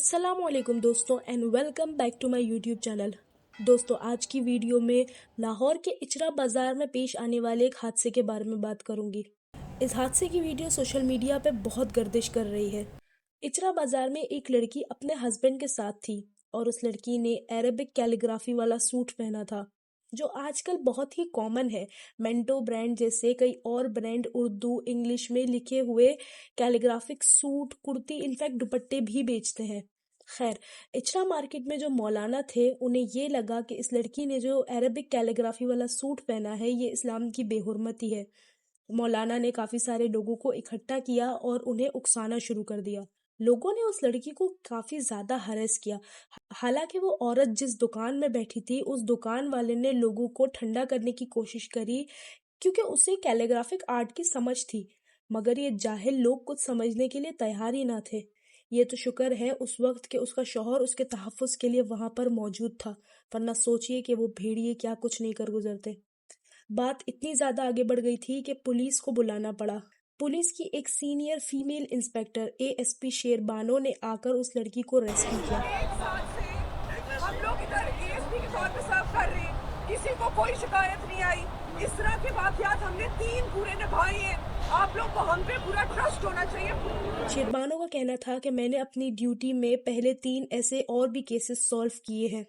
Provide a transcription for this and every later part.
अस्सलाम वालेकुम दोस्तों and welcome back to my YouTube channel. दोस्तों आज की वीडियो में लाहौर के इचरा बाज़ार में पेश आने वाले एक हादसे के बारे में बात करूंगी। इस हादसे की वीडियो सोशल मीडिया पे बहुत गर्दिश कर रही है। इचरा बाज़ार में एक लड़की अपने हस्बैंड के साथ थी और उस लड़की ने अरेबिक कैलीग्राफी वाला सूट पहना था जो आजकल बहुत ही कॉमन है। मेंटो ब्रांड जैसे कई और ब्रांड उर्दू इंग्लिश में लिखे हुए कैलीग्राफिक सूट कुर्ती इनफैक्ट दुपट्टे भी बेचते हैं। खैर, इचरा मार्केट में जो मौलाना थे उन्हें ये लगा कि इस लड़की ने जो अरेबिक कैलीग्राफी वाला सूट पहना है ये इस्लाम की बेहुरमती है। मौलाना ने काफी सारे लोगों को इकट्ठा किया और उन्हें उकसाना शुरू कर दिया। लोगों ने उस लड़की को काफी ज्यादा हरेस किया। हालांकि वो औरत जिस दुकान में बैठी थी उस दुकान वाले ने लोगों को ठंडा करने की कोशिश करी क्योंकि उसे कैलीग्राफिक आर्ट की समझ थी, मगर ये जाहिल लोग कुछ समझने के लिए तैयार ही ना थे। ये तो शुक्र है उस वक्त के उसका शौहर उसके तहफ्फुज के लिए वहां पर मौजूद था, वरना सोचिए कि वो भेड़िए क्या कुछ नहीं कर गुजरते। बात इतनी ज्यादा आगे बढ़ गई थी कि पुलिस को बुलाना पड़ा। पुलिस की एक senior female inspector ASP Sherbano ने आकर उस लड़की को रेस्क्यू किया। एक साल से हम लोग इधर एएसपी के तौर पे सर्व कर रहे हैं, किसी को कोई शिकायत नहीं आई। इस तरह के वाकयात हमने 3 पूरे निभाए हैं। आप लोग को हम पे पूरा ट्रस्ट होना चाहिए। शेरबानो का कहना था कि मैंने अपनी ड्यूटी में पहले 3 ऐसे और भी केसेस सॉल्व किए हैं।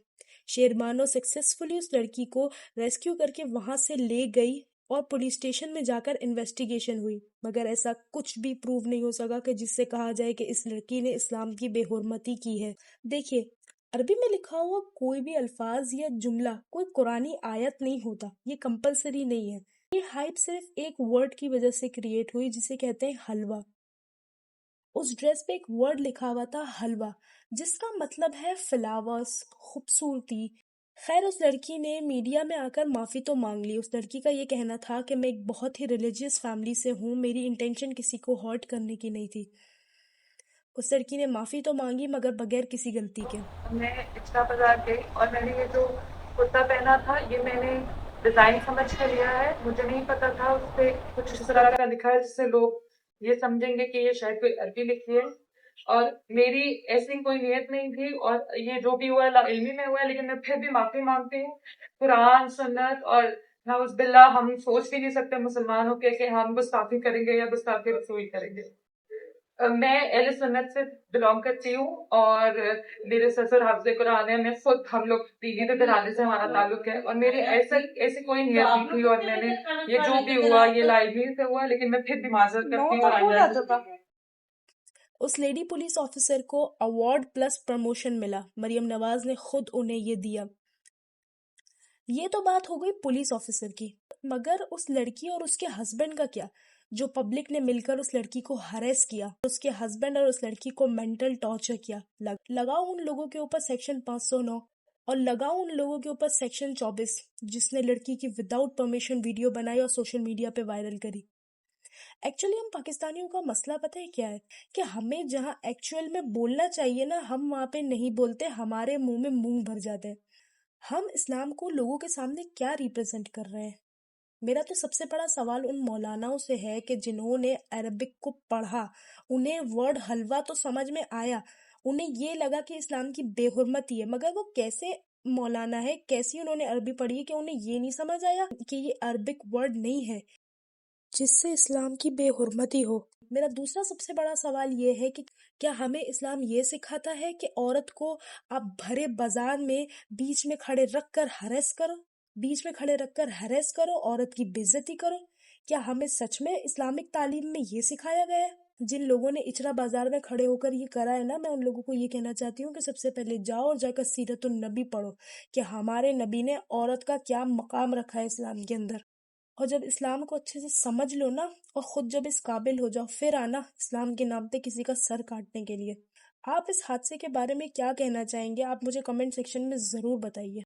शेरबानो सक्सेसफुली उस लड़की को रेस्क्यू करके वहां से ले गई और पुलिस स्टेशन में जाकर इन्वेस्टिगेशन हुई, मगर ऐसा कुछ भी प्रूव नहीं हो सका कि जिससे कहा जाए कि इस लड़की ने इस्लाम की बेहुरमती की है। देखिए, अरबी में लिखा हुआ कोई भी अल्फाज या जुमला कोई कुरानी आयत नहीं होता, ये कंपलसरी नहीं है। ये हाइप सिर्फ एक वर्ड की वजह से क्रिएट हुई जिसे कहते हैं हलवा। उस ड्रेस पे एक वर्ड लिखा हुआ था हलवा, जिसका मतलब है फ्लावर्स, खूबसूरती। खैर, उस लड़की ने मीडिया में आकर माफी तो मांग ली। उस लड़की का ये कहना था कि मैं एक बहुत ही रिलीजियस फैमिली से हूँ, मेरी इंटेंशन किसी को हर्ट करने की नहीं थी। उस लड़की ने माफी तो मांगी मगर बगैर किसी गलती के। मैं इचरा बाजार गई और मैंने ये जो कुर्ता पहना था ये मैंने डिजाइन समझ के लिया है। मुझे नहीं पता था उस पे कुछ इस तरह का लिखा है जिससे लोग ये समझेंगे कि ये शायद कोई अरबी लिखी है, और मेरी ऐसी कोई नियत नहीं थी। और ये जो भी हुआ ला इल्मी में हुआ है, लेकिन मैं फिर भी माफी मांगती हूँ। कुरान सुन्नत और नाउज़ बिल्लाह, हम सोच भी नहीं सकते मुसलमान होकर कि हम गुस्ताखी करेंगे या गुस्ताखी रसूल करेंगे। मैं अहले सुन्नत से बिलोंग करती हूँ और मेरे ससुर हाफिज़े कुरान है। मैं खुद, हम लोग दीनी पे घराने से हमारा ताल्लुक है और मेरे ऐसी कोई नियत नहीं थी। और मैंने ये जो भी हुआ ये लाइब्रेरी से हुआ, लेकिन मैं फिर भी माजरत करती हूँ। उस लेडी पुलिस ऑफिसर को अवार्ड प्लस प्रमोशन मिला। मरियम नवाज ने खुद उन्हें ये दिया। ये तो बात हो गई पुलिस ऑफिसर की, मगर उस लड़की और उसके हस्बैंड का क्या, जो पब्लिक ने मिलकर उस लड़की को हरेस किया, उसके हस्बैंड और उस लड़की को मेंटल टॉर्चर किया। लगाओ उन लोगों के ऊपर सेक्शन 509 और लगाओ उन लोगों के ऊपर सेक्शन 24 जिसने लड़की की विदाउट परमिशन वीडियो बनाई और सोशल मीडिया पे वायरल करी। एक्चुअली हम पाकिस्तानियों का मसला पता है क्या है कि हमें जहाँ एक्चुअल में बोलना चाहिए ना, हम वहाँ पे नहीं बोलते, हमारे मुंह में मूंग भर जाते हैं। हम इस्लाम को लोगों के सामने क्या रिप्रेजेंट कर रहे हैं? मेरा तो सबसे बड़ा सवाल उन मौलानाओं से है कि जिन्होंने अरबिक को पढ़ा, उन्हें वर्ड हलवा तो समझ में आया, उन्हें ये लगा कि इस्लाम की बेहुरमती है, मगर वो कैसे मौलाना है, कैसी उन्होंने अरबी पढ़ी है कि उन्हें ये नहीं समझ आया कि ये अरबिक वर्ड नहीं है जिससे इस्लाम की बेहुरमती हो। मेरा दूसरा सबसे बड़ा सवाल ये है कि क्या हमें इस्लाम ये सिखाता है कि औरत को आप भरे बाजार में बीच में खड़े रखकर हरेस करो, औरत की बेइज्जती करो? क्या हमें सच में इस्लामिक तालीम में ये सिखाया गया है? जिन लोगों ने इचरा बाजार में खड़े होकर ये करा है ना, मैं उन लोगों को ये कहना चाहती हूँ कि सबसे पहले जाओ और जाकर सीरतुन नबी पढ़ो कि हमारे नबी ने औरत का क्या मकाम रखा है इस्लाम के अंदर। और जब इस्लाम को अच्छे से समझ लो ना और खुद जब इस काबिल हो जाओ, फिर आना इस्लाम के नाम पे किसी का सर काटने के लिए। आप इस हादसे के बारे में क्या कहना चाहेंगे? आप मुझे कमेंट सेक्शन में जरूर बताइए।